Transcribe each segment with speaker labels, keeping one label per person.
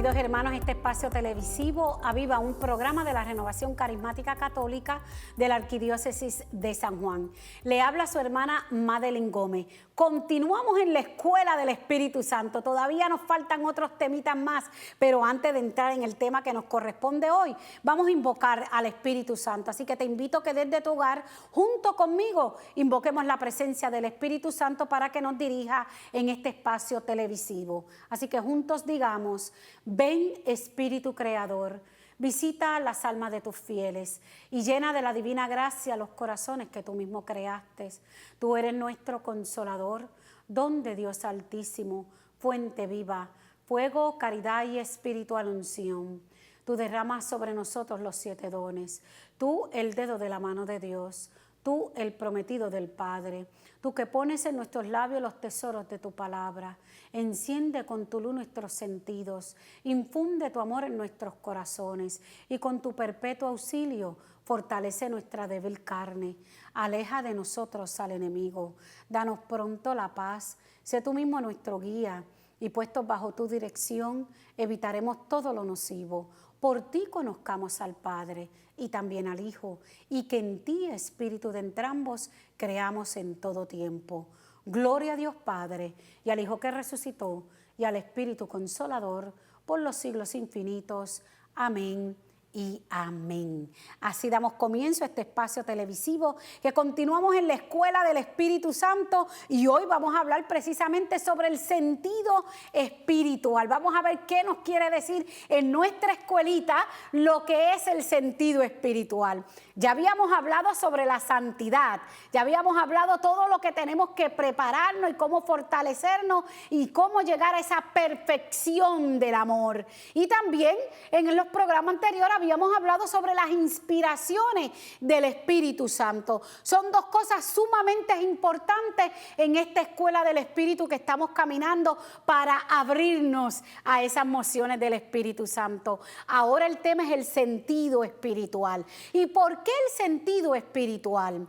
Speaker 1: Bienvenidos hermanos a este espacio televisivo Aviva, un programa de la Renovación Carismática Católica de la Arquidiócesis de San Juan. Le habla su hermana Madeline Gómez. Continuamos en la Escuela del Espíritu Santo. Todavía nos faltan otros temitas más, pero antes de entrar en el tema que nos corresponde hoy, vamos a invocar al Espíritu Santo. Así que te invito que desde tu hogar, junto conmigo, invoquemos la presencia del Espíritu Santo para que nos dirija en este espacio televisivo. Así que juntos digamos: ven Espíritu Creador, visita las almas de tus fieles y llena de la divina gracia los corazones que tú mismo creaste. Tú eres nuestro consolador, don de Dios Altísimo, fuente viva, fuego, caridad y espiritual unción. Tú derramas sobre nosotros los 7 dones, tú el dedo de la mano de Dios, tú el prometido del Padre, tú que pones en nuestros labios los tesoros de tu palabra. Enciende con tu luz nuestros sentidos, infunde tu amor en nuestros corazones y con tu perpetuo auxilio fortalece nuestra débil carne. Aleja de nosotros al enemigo, danos pronto la paz, sé tú mismo nuestro guía y puestos bajo tu dirección evitaremos todo lo nocivo. Por ti conozcamos al Padre y también al Hijo, y que en ti, Espíritu de entrambos, creamos en todo tiempo. Gloria a Dios Padre, y al Hijo que resucitó, y al Espíritu Consolador, por los siglos infinitos. Amén y amén. Así damos comienzo a este espacio televisivo que continuamos en la Escuela del Espíritu Santo, y hoy vamos a hablar precisamente sobre el sentido espiritual. Vamos a ver qué nos quiere decir en nuestra escuelita lo que es el sentido espiritual. Ya habíamos hablado sobre la santidad, ya habíamos hablado todo lo que tenemos que prepararnos y cómo fortalecernos y cómo llegar a esa perfección del amor. Y también en los programas anteriores habíamos hablado sobre las inspiraciones del Espíritu Santo. Son dos cosas sumamente importantes en esta escuela del Espíritu que estamos caminando para abrirnos a esas mociones del Espíritu Santo. Ahora el tema es el sentido espiritual. ¿Y por qué el sentido espiritual?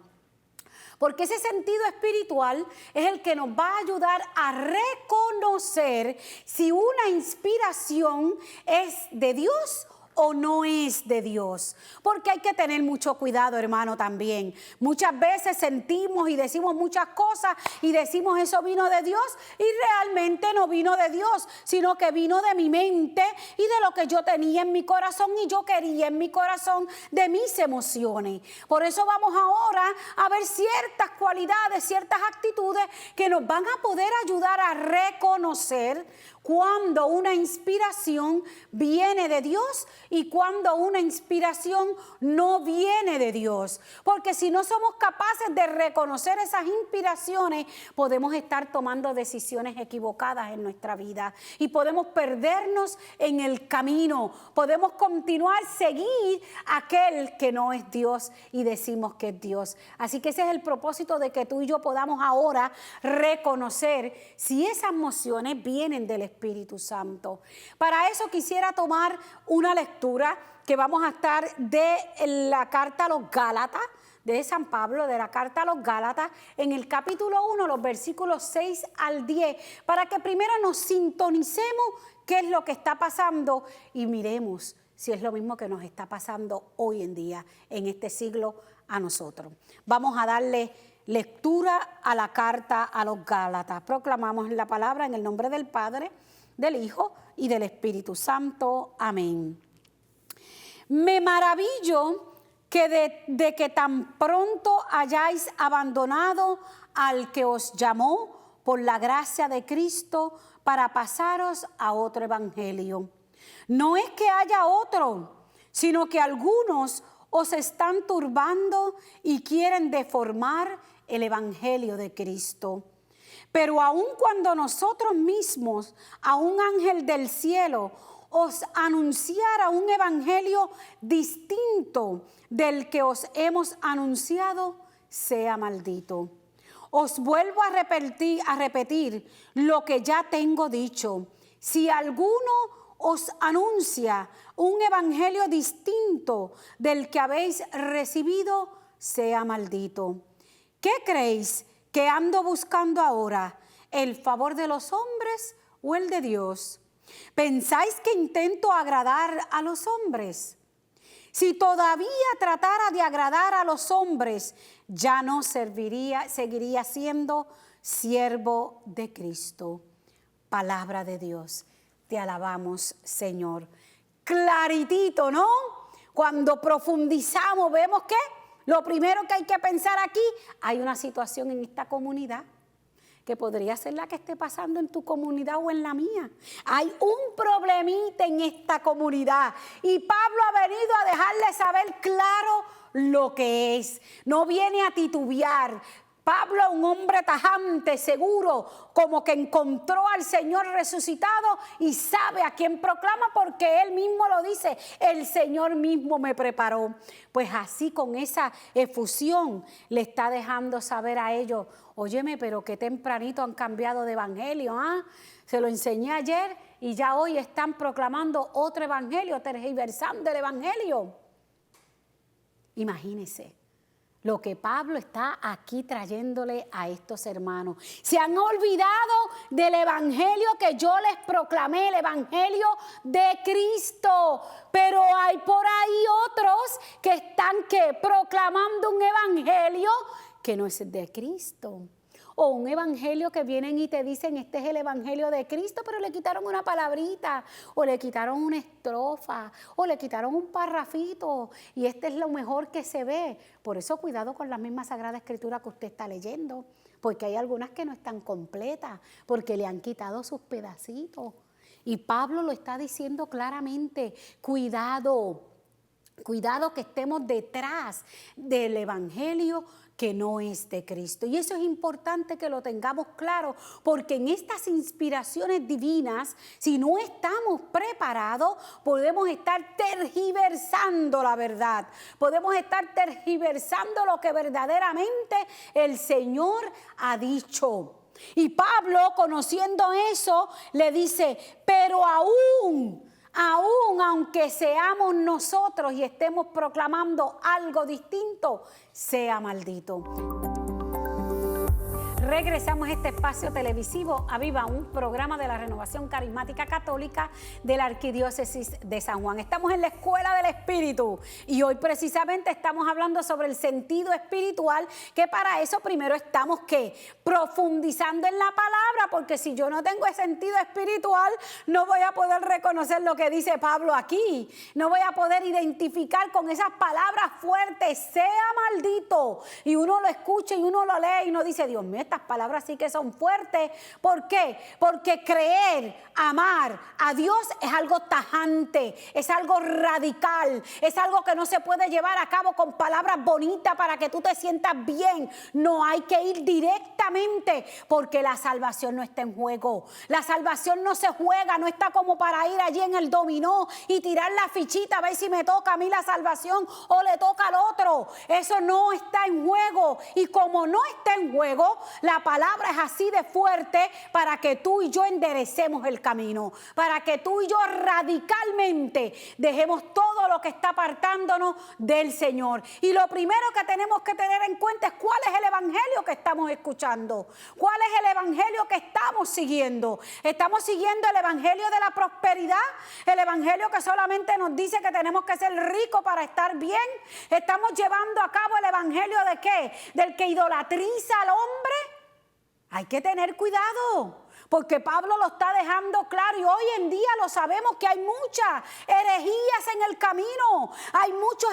Speaker 1: Porque ese sentido espiritual es el que nos va a ayudar a reconocer si una inspiración es de Dios o no es de Dios. Porque hay que tener mucho cuidado, hermano, también. Muchas veces sentimos y decimos muchas cosas y decimos eso vino de Dios, y realmente no vino de Dios, sino que vino de mi mente y de lo que yo tenía en mi corazón y yo quería en mi corazón, de mis emociones. Por eso vamos ahora a ver ciertas cualidades, ciertas actitudes que nos van a poder ayudar a reconocer cuando una inspiración viene de Dios y cuando una inspiración no viene de Dios. Porque si no somos capaces de reconocer esas inspiraciones, podemos estar tomando decisiones equivocadas en nuestra vida y podemos perdernos en el camino. Podemos continuar, seguir aquel que no es Dios y decimos que es Dios. Así que ese es el propósito de que tú y yo podamos ahora reconocer si esas emociones vienen del Espíritu Santo. Para eso quisiera tomar una lectura que vamos a estar de la carta a los Gálatas, de San Pablo, de la carta a los Gálatas, en el capítulo 1, los versículos 6 al 10, para que primero nos sintonicemos qué es lo que está pasando y miremos si es lo mismo que nos está pasando hoy en día, en este siglo, a nosotros. Vamos a darle lectura a la carta a los Gálatas. Proclamamos la palabra en el nombre del Padre, del Hijo y del Espíritu Santo. Amén. Me maravillo que de que tan pronto hayáis abandonado al que os llamó por la gracia de Cristo para pasaros a otro evangelio. No es que haya otro, sino que algunos os están turbando y quieren deformar el evangelio de Cristo. Pero aun cuando nosotros mismos, a un ángel del cielo, os anunciara un evangelio distinto del que os hemos anunciado, sea maldito. Os vuelvo a repetir lo que ya tengo dicho. Si alguno os anuncia un evangelio distinto del que habéis recibido, sea maldito. ¿Qué creéis que ando buscando ahora? ¿El favor de los hombres o el de Dios? ¿Pensáis que intento agradar a los hombres? Si todavía tratara de agradar a los hombres, ya no seguiría siendo siervo de Cristo. Palabra de Dios. Te alabamos, Señor. Claritito, ¿no? Cuando profundizamos, vemos que lo primero que hay que pensar aquí, hay una situación en esta comunidad que podría ser la que esté pasando en tu comunidad o en la mía. Hay un problemita en esta comunidad y Pablo ha venido a dejarle saber claro lo que es. No viene a titubear. Pablo, un hombre tajante, seguro, como que encontró al Señor resucitado y sabe a quién proclama porque él mismo lo dice, el Señor mismo me preparó. Pues así con esa efusión le está dejando saber a ellos, óyeme, pero qué tempranito han cambiado de evangelio, ¿ah? Se lo enseñé ayer y ya hoy están proclamando otro evangelio, tergiversando el evangelio. Imagínense lo que Pablo está aquí trayéndole a estos hermanos. Se han olvidado del evangelio que yo les proclamé, el evangelio de Cristo. Pero hay por ahí otros que están proclamando un evangelio que no es de Cristo. O un evangelio que vienen y te dicen, este es el evangelio de Cristo, pero le quitaron una palabrita, o le quitaron una estrofa, o le quitaron un parrafito, y este es lo mejor que se ve. Por eso cuidado con la misma Sagrada Escritura que usted está leyendo, porque hay algunas que no están completas, porque le han quitado sus pedacitos. Y Pablo lo está diciendo claramente, cuidado que estemos detrás del evangelio que no es de Cristo. Y eso es importante que lo tengamos claro, porque en estas inspiraciones divinas, si no estamos preparados, podemos estar tergiversando la verdad. Podemos estar tergiversando lo que verdaderamente el Señor ha dicho. Y Pablo, conociendo eso, le dice, pero aún aunque seamos nosotros y estemos proclamando algo distinto, sea maldito. Regresamos a este espacio televisivo Aviva, un programa de la Renovación Carismática Católica de la Arquidiócesis de San Juan. Estamos en la Escuela del Espíritu y hoy precisamente estamos hablando sobre el sentido espiritual, que para eso primero estamos profundizando en la palabra, porque si yo no tengo el sentido espiritual no voy a poder reconocer lo que dice Pablo aquí, no voy a poder identificar con esas palabras fuertes, sea maldito, y uno lo escucha y uno lo lee y uno dice, Dios mío, estas palabras sí que son fuertes. ¿Por qué? Porque creer, amar a Dios es algo tajante, es algo radical, es algo que no se puede llevar a cabo con palabras bonitas para que tú te sientas bien. No, hay que ir directamente, porque la salvación no está en juego. La salvación no se juega, no está como para ir allí en el dominó y tirar la fichita a ver si me toca a mí la salvación o le toca al otro. Eso no está en juego, y como no está en juego, la palabra es así de fuerte para que tú y yo enderecemos el camino, para que tú y yo radicalmente dejemos todo lo que está apartándonos del Señor. Y lo primero que tenemos que tener en cuenta es cuál es el evangelio que estamos escuchando, cuál es el evangelio que estamos siguiendo. Estamos siguiendo el evangelio de la prosperidad, el evangelio que solamente nos dice que tenemos que ser ricos para estar bien. Estamos llevando a cabo el evangelio de ¿qué? Del que idolatriza al hombre. Hay que tener cuidado, porque Pablo lo está dejando claro, y hoy en día lo sabemos que hay muchas herejías en el camino, hay muchos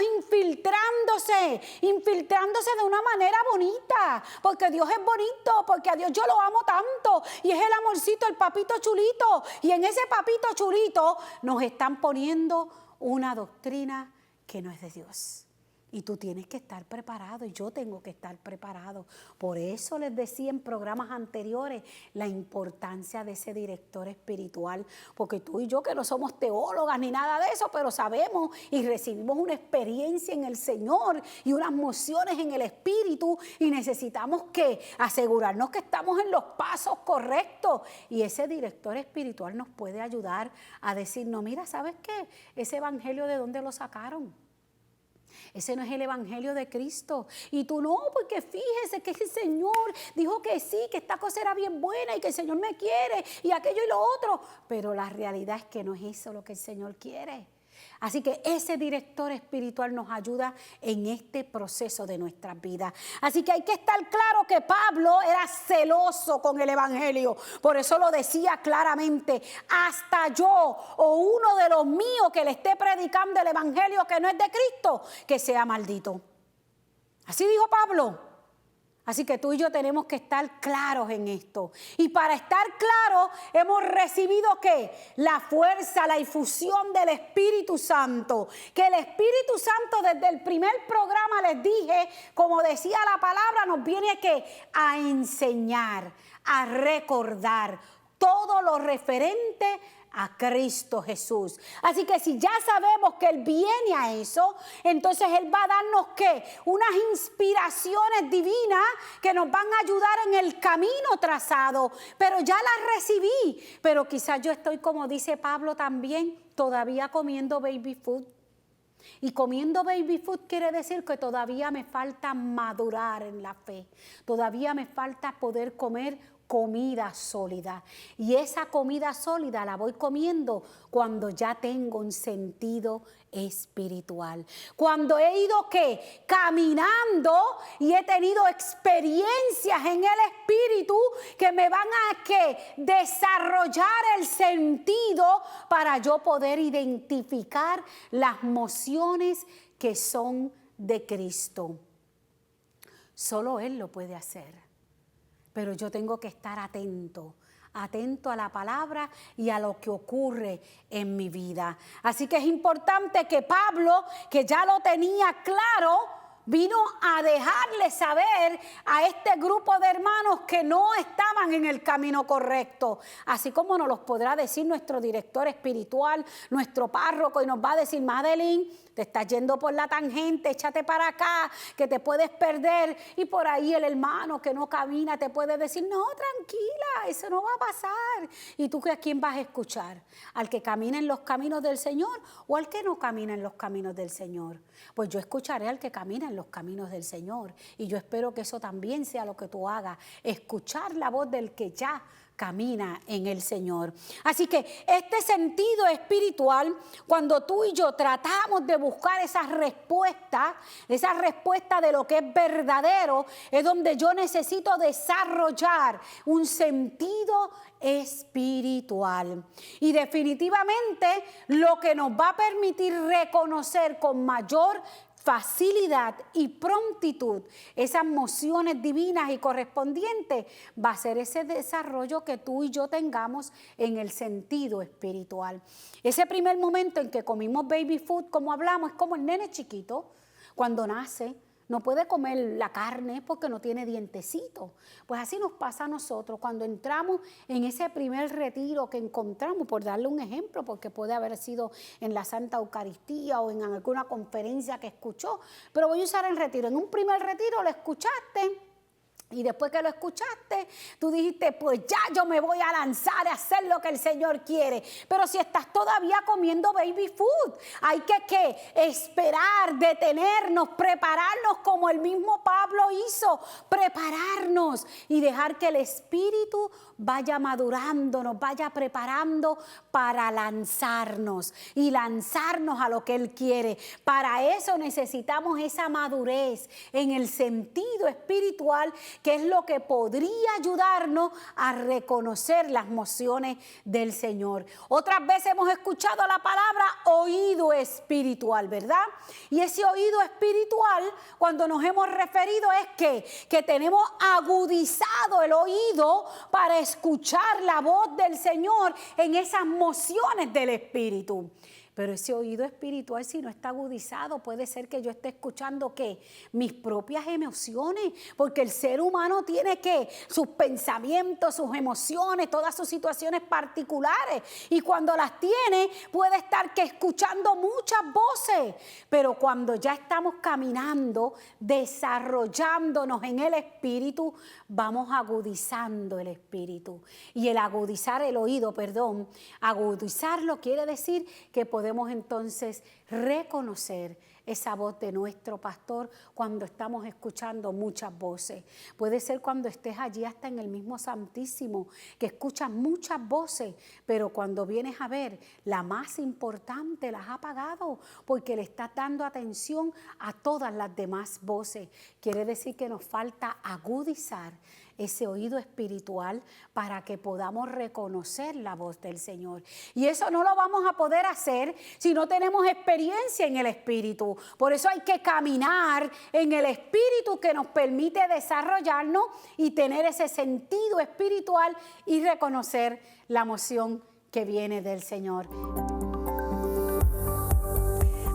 Speaker 1: infiltrándose de una manera bonita, porque Dios es bonito, porque a Dios yo lo amo tanto, y es el amorcito, el papito chulito, y en ese papito chulito nos están poniendo una doctrina que no es de Dios. Y tú tienes que estar preparado, y yo tengo que estar preparado. Por eso les decía en programas anteriores la importancia de ese director espiritual, porque tú y yo, que no somos teólogas ni nada de eso, pero sabemos y recibimos una experiencia en el Señor y unas mociones en el Espíritu, y necesitamos asegurarnos que estamos en los pasos correctos, y ese director espiritual nos puede ayudar a decir, no, mira, ¿sabes qué? Ese evangelio, ¿de dónde lo sacaron? Ese no es el evangelio de Cristo. Y tú no, porque fíjese que el Señor dijo que sí, que esta cosa era bien buena y que el Señor me quiere y aquello y lo otro. Pero la realidad es que no es eso lo que el Señor quiere. Así que ese director espiritual nos ayuda en este proceso de nuestras vidas. Así que hay que estar claro que Pablo era celoso con el evangelio. Por eso lo decía claramente: hasta yo o uno de los míos que le esté predicando el evangelio que no es de Cristo, que sea maldito. Así dijo Pablo. Así que tú y yo tenemos que estar claros en esto. Y para estar claros hemos recibido ¿qué? La fuerza, la infusión del Espíritu Santo. Que el Espíritu Santo desde el primer programa les dije, como decía la palabra, nos viene ¿qué? A enseñar, a recordar todo lo referente a Cristo Jesús. Así que si ya sabemos que Él viene a eso, entonces Él va a darnos ¿qué? Unas inspiraciones divinas que nos van a ayudar en el camino trazado. Pero ya las recibí. Pero quizás yo estoy, como dice Pablo también, todavía comiendo baby food. Y comiendo baby food quiere decir que todavía me falta madurar en la fe. Todavía me falta poder comer comida sólida. Y esa comida sólida la voy comiendo cuando ya tengo un sentido espiritual. Cuando he ido ¿qué? Caminando y he tenido experiencias en el espíritu que me van a ¿qué? Desarrollar el sentido para yo poder identificar las mociones que son de Cristo. Solo Él lo puede hacer. Pero yo tengo que estar atento a la palabra y a lo que ocurre en mi vida. Así que es importante que Pablo, que ya lo tenía claro, vino a dejarle saber a este grupo de hermanos que no estaban en el camino correcto. Así como nos los podrá decir nuestro director espiritual, nuestro párroco, y nos va a decir: Madeline, te estás yendo por la tangente, échate para acá, que te puedes perder. Y por ahí el hermano que no camina te puede decir: no, tranquila, eso no va a pasar. ¿Y tú a quién vas a escuchar? ¿Al que camina en los caminos del Señor o al que no camina en los caminos del Señor? Pues yo escucharé al que camina en los caminos del Señor. Y yo espero que eso también sea lo que tú hagas, escuchar la voz del que ya camina en el Señor. Así que este sentido espiritual, cuando tú y yo tratamos de buscar esa respuesta de lo que es verdadero, es donde yo necesito desarrollar un sentido espiritual. Y definitivamente lo que nos va a permitir reconocer con mayor facilidad y prontitud esas mociones divinas y correspondientes va a ser ese desarrollo que tú y yo tengamos en el sentido espiritual. Ese primer momento en que comimos baby food, como hablamos, es como el nene chiquito cuando nace. No puede comer la carne porque no tiene dientecito. Pues así nos pasa a nosotros cuando entramos en ese primer retiro que encontramos, por darle un ejemplo, porque puede haber sido en la Santa Eucaristía o en alguna conferencia que escuchó, pero voy a usar el retiro. En un primer retiro lo escuchaste. Y después que lo escuchaste, tú dijiste: pues ya yo me voy a lanzar a hacer lo que el Señor quiere. Pero si estás todavía comiendo baby food, hay que esperar, detenernos, prepararnos como el mismo Pablo hizo, prepararnos y dejar que el Espíritu vaya madurando, nos vaya preparando para lanzarnos y lanzarnos a lo que Él quiere. Para eso necesitamos esa madurez en el sentido espiritual, que es lo que podría ayudarnos a reconocer las mociones del Señor. Otras veces hemos escuchado la palabra oído espiritual, ¿verdad? Y ese oído espiritual, cuando nos hemos referido, es que tenemos agudizado el oído para escuchar la voz del Señor en esas mociones del Espíritu. Pero ese oído espiritual, si no está agudizado, puede ser que yo esté escuchando ¿qué? Mis propias emociones, porque el ser humano tiene sus pensamientos, sus emociones, todas sus situaciones particulares, y cuando las tiene puede estar escuchando muchas voces, pero cuando ya estamos caminando, desarrollándonos en el espíritu, vamos agudizando el espíritu. Y el agudizar el oído, agudizarlo quiere decir que podemos entonces reconocer esa voz de nuestro pastor cuando estamos escuchando muchas voces. Puede ser cuando estés allí hasta en el mismo Santísimo, que escuchas muchas voces, pero cuando vienes a ver, la más importante la has apagado porque le estás dando atención a todas las demás voces. Quiere decir que nos falta agudizar ese oído espiritual para que podamos reconocer la voz del Señor. Y eso no lo vamos a poder hacer si no tenemos experiencia en el Espíritu. Por eso hay que caminar en el Espíritu que nos permite desarrollarnos y tener ese sentido espiritual y reconocer la emoción que viene del Señor.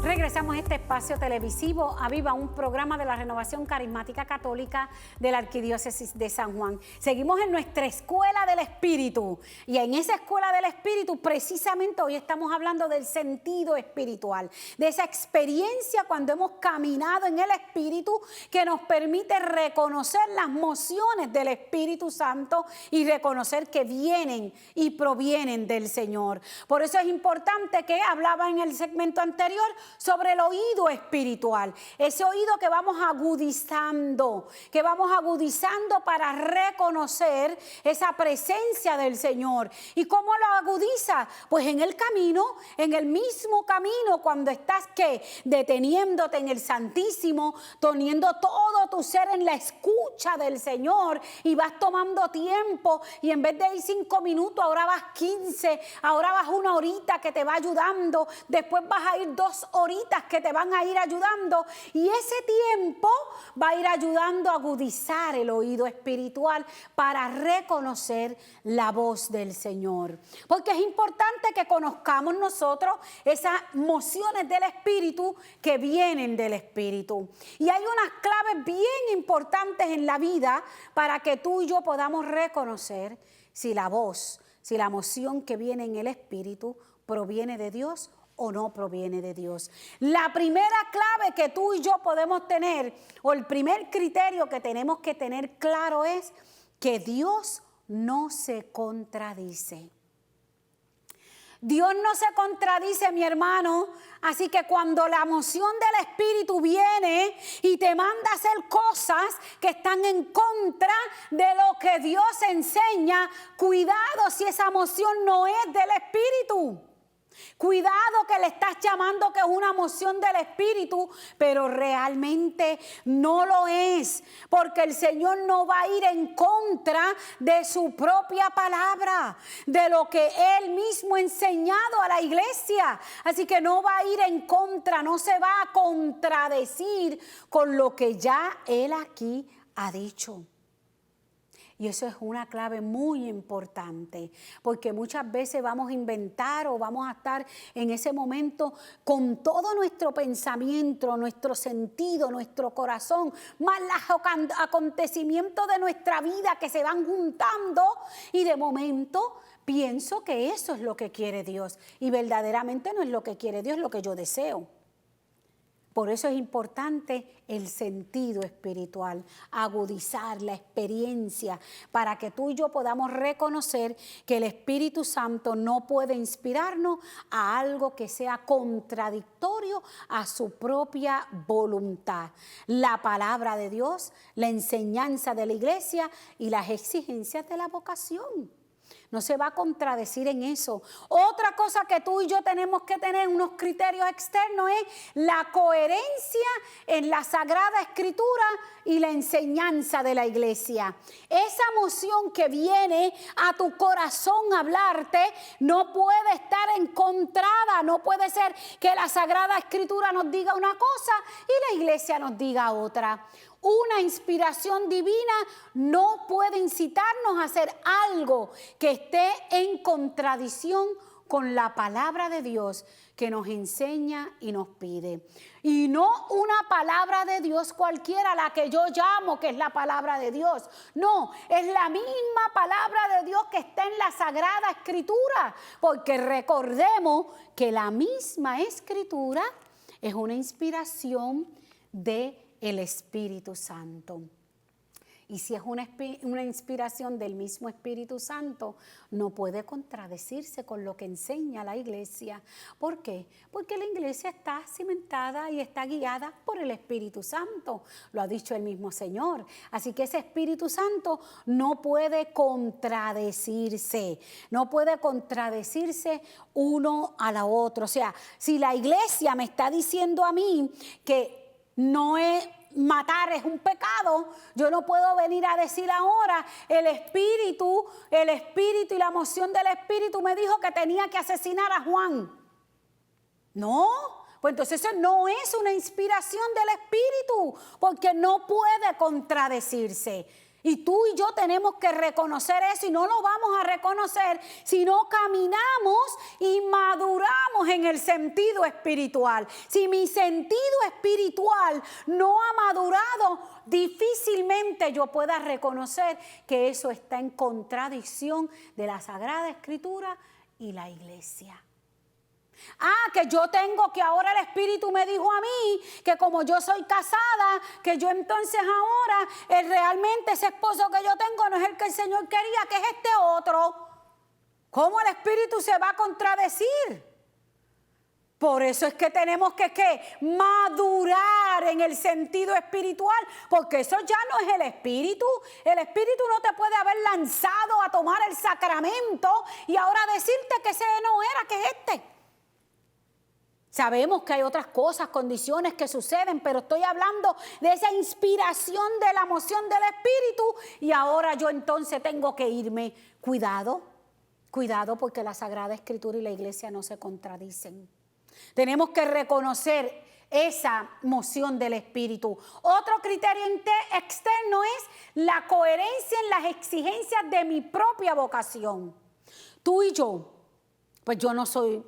Speaker 1: Regresamos a este espacio televisivo, Aviva, un programa de la Renovación Carismática Católica de la Arquidiócesis de San Juan. Seguimos en nuestra Escuela del Espíritu y en esa Escuela del Espíritu precisamente hoy estamos hablando del sentido espiritual, de esa experiencia cuando hemos caminado en el Espíritu que nos permite reconocer las mociones del Espíritu Santo y reconocer que vienen y provienen del Señor. Por eso es importante que hablaba en el segmento anterior sobre el oído espiritual, ese oído que vamos agudizando para reconocer esa presencia del Señor. ¿Y cómo lo agudiza? Pues en el camino, en el mismo camino, cuando estás deteniéndote en el Santísimo, poniendo todo tu ser en la escucha del Señor y vas tomando tiempo y en vez de ir 5 minutos, ahora vas 15, ahora vas 1 horita que te va ayudando, después vas a ir 2 horitas que te van a ir ayudando y ese tiempo va a ir ayudando a agudizar el oído espiritual para reconocer la voz del Señor. Porque es importante que conozcamos nosotros esas mociones del Espíritu que vienen del Espíritu. Y hay unas claves bien importantes en la vida para que tú y yo podamos reconocer si la voz, si la moción que viene en el Espíritu proviene de Dios o no proviene de Dios. La primera clave que tú y yo podemos tener, o el primer criterio que tenemos que tener claro es que Dios no se contradice. Dios no se contradice, mi hermano, así que cuando la moción del Espíritu viene y te manda a hacer cosas que están en contra de lo que Dios enseña, cuidado si esa moción no es del Espíritu. Cuidado que le estás llamando que es una moción del Espíritu, pero realmente no lo es, porque el Señor no va a ir en contra de su propia palabra, de lo que Él mismo ha enseñado a la iglesia. Así que no va a ir en contra, no se va a contradecir con lo que ya Él aquí ha dicho. Y eso es una clave muy importante, porque muchas veces vamos a inventar o vamos a estar en ese momento con todo nuestro pensamiento, nuestro sentido, nuestro corazón, más los acontecimientos de nuestra vida que se van juntando y de momento pienso que eso es lo que quiere Dios y verdaderamente no es lo que quiere Dios, es lo que yo deseo. Por eso es importante el sentido espiritual, agudizar la experiencia para que tú y yo podamos reconocer que el Espíritu Santo no puede inspirarnos a algo que sea contradictorio a su propia voluntad. La palabra de Dios, la enseñanza de la iglesia y las exigencias de la vocación. No se va a contradecir en eso. Otra cosa que tú y yo tenemos que tener, unos criterios externos, es la coherencia en la Sagrada Escritura y la enseñanza de la iglesia. Esa moción que viene a tu corazón a hablarte no puede estar encontrada. No puede ser que la Sagrada Escritura nos diga una cosa y la iglesia nos diga otra. Una inspiración divina no puede incitarnos a hacer algo que esté en contradicción con la palabra de Dios que nos enseña y nos pide. Y no una palabra de Dios cualquiera, la que yo llamo que es la palabra de Dios. No, es la misma palabra de Dios que está en la Sagrada Escritura, porque recordemos que la misma Escritura es una inspiración de el Espíritu Santo. Y si es una inspiración del mismo Espíritu Santo, no puede contradecirse con lo que enseña la iglesia. ¿Por qué? Porque la iglesia está cimentada y está guiada por el Espíritu Santo. Lo ha dicho el mismo Señor. Así que ese Espíritu Santo no puede contradecirse. No puede contradecirse uno a la otra. O sea, si la iglesia me está diciendo a mí que no es... matar es un pecado, yo no puedo venir a decir ahora el espíritu y la moción del espíritu me dijo que tenía que asesinar a Juan. No, pues entonces eso no es una inspiración del espíritu, porque no puede contradecirse. Y tú y yo tenemos que reconocer eso, y no lo vamos a reconocer si no caminamos y maduramos en el sentido espiritual. Si mi sentido espiritual no ha madurado, difícilmente yo pueda reconocer que eso está en contradicción de la Sagrada Escritura y la iglesia. Que yo tengo, que ahora el Espíritu me dijo a mí que como yo soy casada, que yo entonces ahora realmente ese esposo que yo tengo no es el que el Señor quería, que es este otro. ¿Cómo el Espíritu se va a contradecir? Por eso es que tenemos que madurar en el sentido espiritual, porque eso ya no es el Espíritu. El Espíritu no te puede haber lanzado a tomar el sacramento y ahora decirte que ese no era, que es este. Sabemos que hay otras cosas, condiciones que suceden, pero estoy hablando de esa inspiración de la moción del Espíritu y ahora yo entonces tengo que irme. Cuidado, porque la Sagrada Escritura y la iglesia no se contradicen. Tenemos que reconocer esa moción del Espíritu. Otro criterio externo es la coherencia en las exigencias de mi propia vocación. Tú y yo, pues yo no soy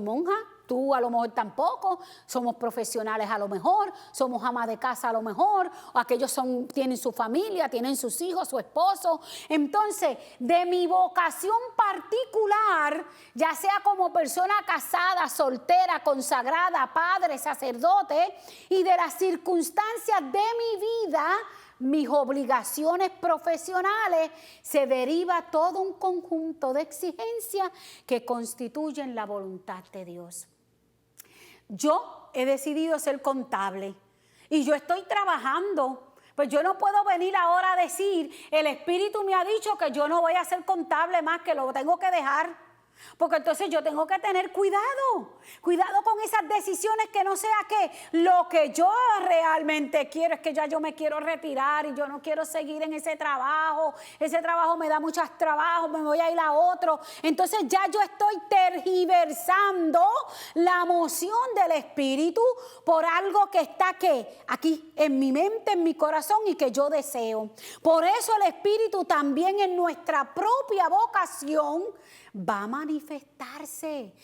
Speaker 1: monja. Tú a lo mejor tampoco, somos profesionales a lo mejor, somos amas de casa a lo mejor, o aquellos tienen su familia, tienen sus hijos, su esposo. Entonces, de mi vocación particular, ya sea como persona casada, soltera, consagrada, padre, sacerdote, y de las circunstancias de mi vida, mis obligaciones profesionales, se deriva todo un conjunto de exigencias que constituyen la voluntad de Dios. Yo he decidido ser contable y yo estoy trabajando. Pues yo no puedo venir ahora a decir, el Espíritu me ha dicho que yo no voy a ser contable más, que lo tengo que dejar. Porque entonces yo tengo que tener cuidado con esas decisiones, que no sea que lo que yo realmente quiero es que ya yo me quiero retirar y yo no quiero seguir en ese trabajo me da muchos trabajos, me voy a ir a otro. Entonces ya yo estoy tergiversando la moción del Espíritu por algo que está aquí en mi mente, en mi corazón y que yo deseo. Por eso el Espíritu también en nuestra propia vocación va a manifestarse.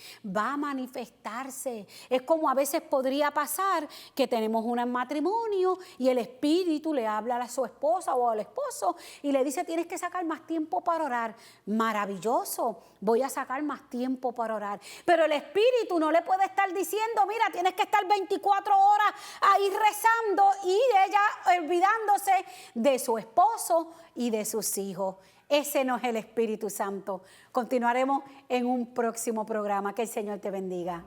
Speaker 1: Es como a veces podría pasar que tenemos un matrimonio y el Espíritu le habla a su esposa o al esposo y le dice, tienes que sacar más tiempo para orar. Maravilloso, voy a sacar más tiempo para orar. Pero el Espíritu no le puede estar diciendo, mira, tienes que estar 24 horas ahí rezando, y ella olvidándose de su esposo y de sus hijos. Ese no es el Espíritu Santo. Continuaremos en un próximo programa. Que el Señor te bendiga.